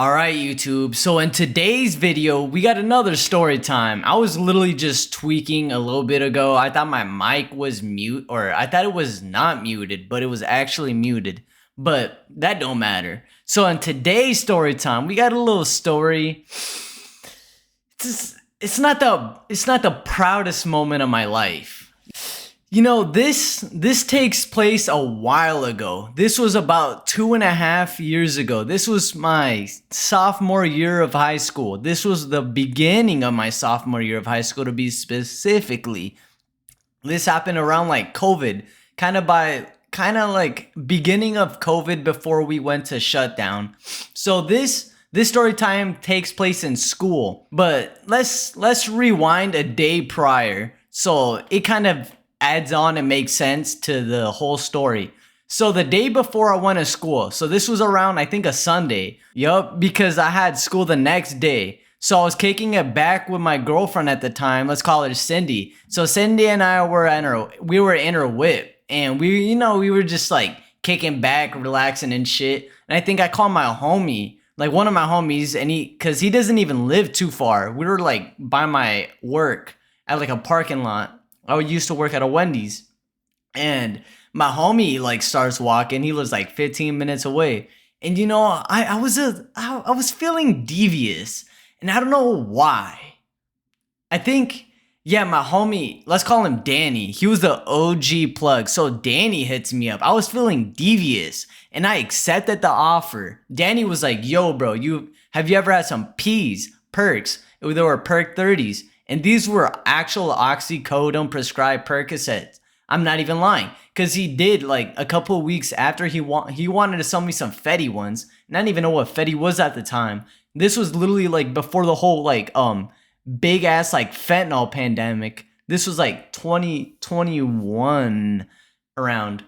Alright YouTube, so in today's video, we got another story time. I was literally just tweaking a little bit ago. I thought my mic was mute, or I thought it was not muted, but it was actually muted. But that don't matter. So in today's story time, we got a little story. It's not the proudest moment of my life. You know, this takes place a while ago. This was about 2.5 years ago. This was my sophomore year of high school. This was the beginning of my sophomore year of high school, to be specifically. This happened around like COVID, kind of like beginning of COVID before we went to shutdown. So this story time takes place in school, but let's rewind a day prior. So it kind of adds on and makes sense to the whole story. So the day before I went to school, so this was around, I think, a Sunday. Yup, because I had school the next day. So I was kicking it back with my girlfriend at the time. Let's call her Cindy. So Cindy and I were in her whip, and we were just like kicking back, relaxing and shit. And I think I called my homie, like one of my homies, and cause he doesn't even live too far. We were like by my work at like a parking lot. I used to work at a Wendy's, and my homie like starts walking. He lives like 15 minutes away, and I was feeling devious, and I don't know why. I think, yeah, my homie, let's call him Danny. He was the OG plug. So Danny hits me up. I was feeling devious, and I accepted the offer. Danny was like, "Yo, bro, have you ever had some Percs? They were Perc 30s." And these were actual oxycodone prescribed Percocets. I'm not even lying. Because he did, like, a couple of weeks after he wanted to sell me some Fetty ones. And I didn't even know what Fetty was at the time. This was literally, like, before the whole, like, big-ass, like, fentanyl pandemic. This was, like, 2021 around.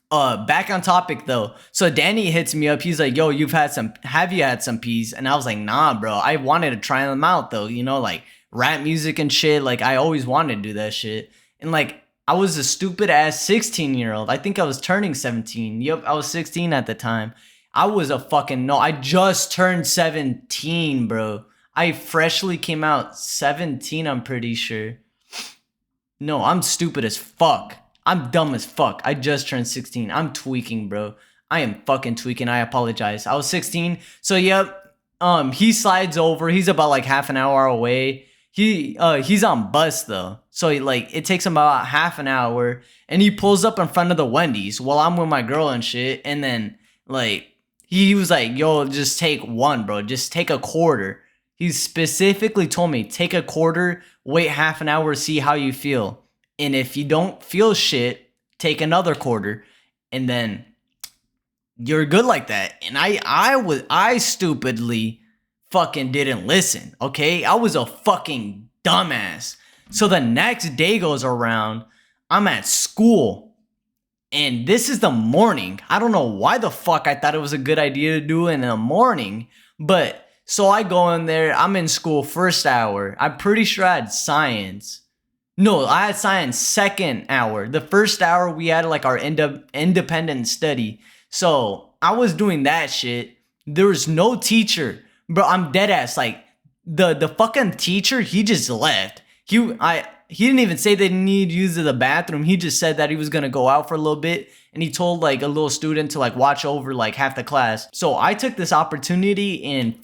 Back on topic, though. So Danny hits me up. He's like, "Yo, have you had some P's?" And I was like, "Nah, bro. I wanted to try them out, though. Like, rap music and shit. Like, I always wanted to do that shit." And like, I was a stupid ass 16-year-old. I think I was turning 17. Yep, I was 16 at the time. I was I just turned 17, bro. I freshly came out 17, I'm pretty sure. No, I'm stupid as fuck. I'm dumb as fuck. I just turned 16. I'm tweaking, bro. I am fucking tweaking. I apologize. I was 16. So yep. He slides over. He's about like half an hour away. He's on bus though. So it takes him about half an hour, and he pulls up in front of the Wendy's while I'm with my girl and shit. And then like he was like, "Yo, just take one, bro. Just take a quarter." He specifically told me, "Take a quarter, wait half an hour, see how you feel. And if you don't feel shit, take another quarter, and then you're good like that." And I stupidly fucking didn't listen, okay? I was a fucking dumbass. So the next day goes around, I'm at school, and this is the morning. I don't know why the fuck I thought it was a good idea to do it in the morning, but so I go in there, I'm in school first hour. I'm pretty sure I had science. No, I had science second hour. The first hour we had like our independent study. So I was doing that shit. There was no teacher. Bro, I'm dead ass. Like the fucking teacher, he just left. He didn't even say they need to use the bathroom. He just said that he was gonna go out for a little bit, and he told like a little student to like watch over like half the class. So I took this opportunity and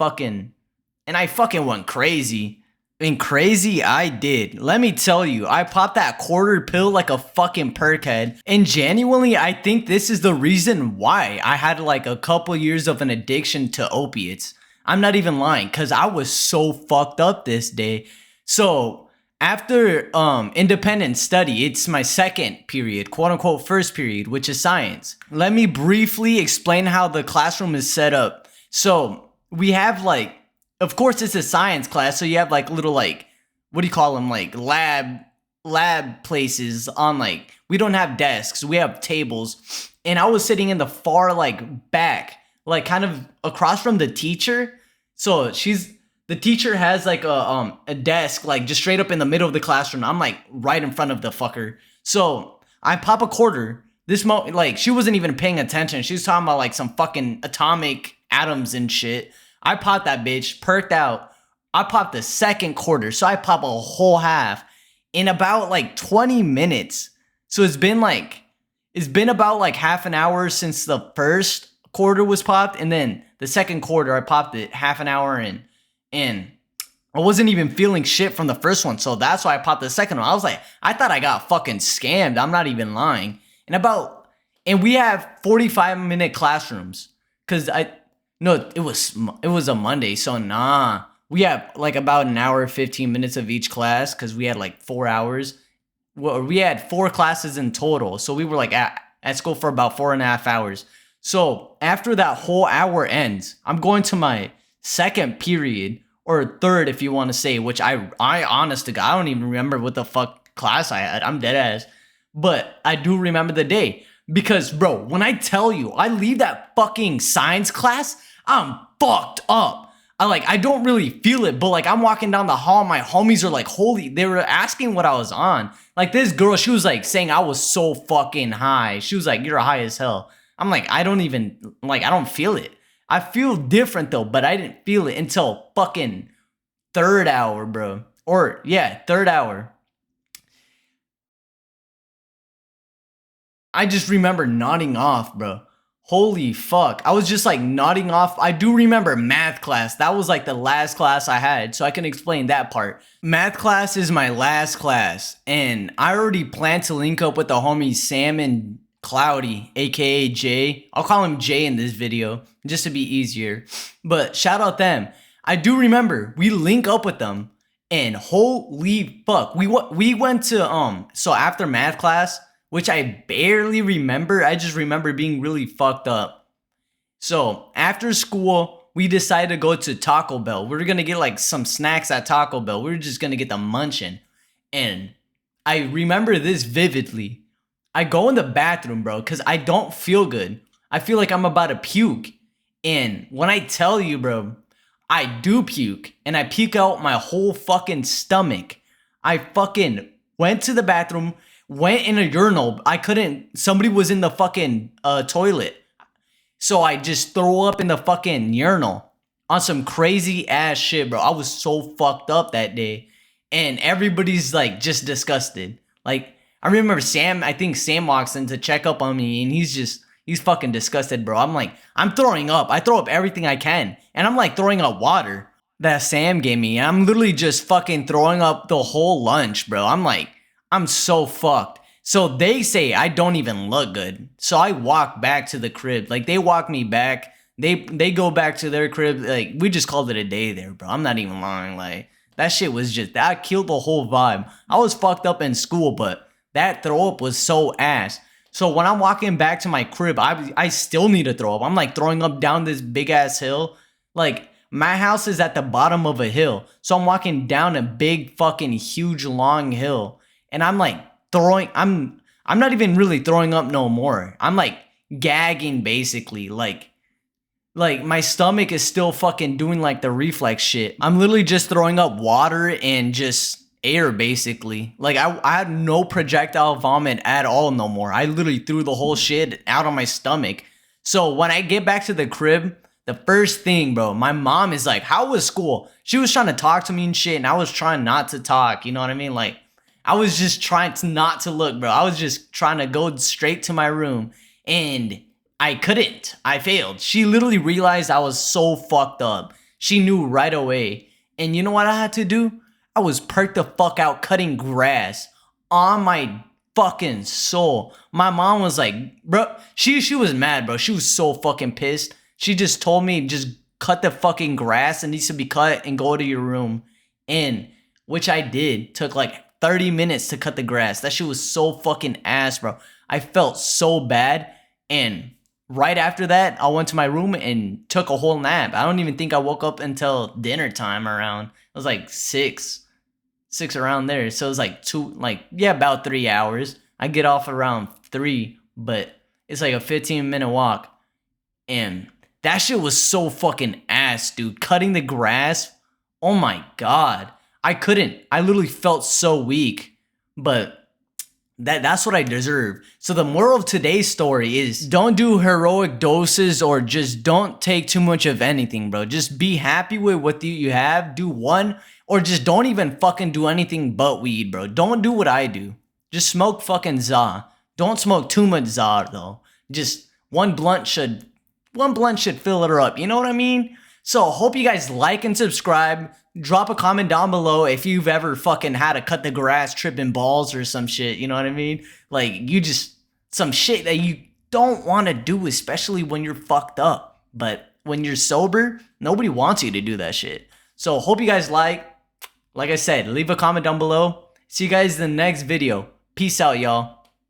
I fucking went crazy. And crazy I did. Let me tell you, I popped that quarter pill like a fucking perk head. And genuinely, I think this is the reason why I had like a couple years of an addiction to opiates. I'm not even lying, because I was so fucked up this day. So after independent study, it's my second period, quote unquote first period, which is science. Let me briefly explain how the classroom is set up. So we have like, of course it's a science class, so you have like little like, what do you call them, like lab places on, like, we don't have desks, we have tables. And I was sitting in the far like back, like kind of across from the teacher. So the teacher has like a desk like just straight up in the middle of the classroom. I'm like right in front of the fucker. So I pop a quarter. Like she wasn't even paying attention. She was talking about like some fucking atomic atoms and shit. I popped that bitch, perked out. I popped the second quarter, so I pop a whole half in about like 20 minutes. So it's been about like half an hour since the first quarter was popped, and then the second quarter I popped it half an hour in, and I wasn't even feeling shit from the first one, so that's why I popped the second one. I was like, I thought I got fucking scammed. I'm not even lying. And we have 45-minute classrooms, cause it was a Monday, so nah. We have like about an hour, 15 minutes of each class, cause we had like 4 hours. Well, we had 4 classes in total, so we were like at school for about 4.5 hours. So after that whole hour ends, I'm going to my second period, or third if you want to say, which I honest to God, I don't even remember what the fuck class I had. I'm dead ass. But I do remember the day. Because, bro, when I tell you I leave that fucking science class, I'm fucked up. I don't really feel it, but like I'm walking down the hall, my homies are like, holy, they were asking what I was on. Like this girl, she was like saying I was so fucking high. She was like, you're high as hell. I'm like, I don't feel it. I feel different though, but I didn't feel it until fucking third hour, bro. Or yeah, third hour. I just remember nodding off, bro. Holy fuck. I was just like nodding off. I do remember math class. That was like the last class I had, so I can explain that part. Math class is my last class, and I already planned to link up with the homies Sam and Cloudy, aka Jay. I'll call him Jay in this video, just to be easier. But shout out them. I do remember we link up with them, and holy fuck. We went to so after math class, which I barely remember. I just remember being really fucked up. So after school, we decided to go to Taco Bell. We were gonna get like some snacks at Taco Bell. We were just gonna get the munching. And I remember this vividly. I go in the bathroom, bro, because I don't feel good. I feel like I'm about to puke. And when I tell you, bro, I do puke. And I puke out my whole fucking stomach. I fucking went to the bathroom, went in a urinal. Somebody was in the fucking toilet. So I just throw up in the fucking urinal on some crazy ass shit, bro. I was so fucked up that day. And everybody's like just disgusted. Like, I remember I think Sam walks in to check up on me, and he's fucking disgusted, bro. I'm like, I'm throwing up. I throw up everything I can. And I'm like throwing up water that Sam gave me. I'm literally just fucking throwing up the whole lunch, bro. I'm like, I'm so fucked. So they say I don't even look good. So I walk back to the crib. Like, they walk me back. They go back to their crib. Like, we just called it a day there, bro. I'm not even lying. Like, that shit was that killed the whole vibe. I was fucked up in school, but that throw up was so ass. So when I'm walking back to my crib, I still need to throw up. I'm like throwing up down this big ass hill. Like, my house is at the bottom of a hill. So I'm walking down a big fucking huge long hill. And I'm like I'm not even really throwing up no more. I'm like gagging basically. Like my stomach is still fucking doing like the reflex shit. I'm literally just throwing up water and just air basically. Like I had no projectile vomit at all no more. I literally threw the whole shit out of my stomach. So when I get back to the crib, the first thing, bro, my mom is like, how was school? She was trying to talk to me and shit, and I was trying not to talk. You know what I mean? Like, I was just trying to not to look, bro. I was just trying to go straight to my room, and I couldn't. I failed. She literally realized I was so fucked up. She knew right away. And you know what I had to do? I was perked the fuck out cutting grass on my fucking soul. My mom was like, bro, she was mad, bro. She was so fucking pissed. She just told me, just cut the fucking grass. It needs to be cut and go to your room. And which I did. Took like 30 minutes to cut the grass. That shit was so fucking ass, bro. I felt so bad. And right after that, I went to my room and took a whole nap. I don't even think I woke up until dinner time around. It was like 6 around there. So it was like about 3 hours. I get off around 3, but it's like a 15-minute walk. And that shit was so fucking ass, dude. Cutting the grass. Oh my God. I couldn't. I literally felt so weak. But That's what I deserve. So the moral of today's story is don't do heroic doses or just don't take too much of anything, bro. Just be happy with what you have. Do one or just don't even fucking do anything but weed, bro. Don't do what I do. Just smoke fucking za. Don't smoke too much za though. Just one blunt should fill it up. You know what I mean? So hope you guys like and subscribe. Drop a comment down below if you've ever fucking had to cut the grass tripping balls or some shit. You know what I mean? Like you just some shit that you don't want to do, especially when you're fucked up. But when you're sober, nobody wants you to do that shit. So hope you guys like I said, leave a comment down below. See you guys in the next video. Peace out, y'all.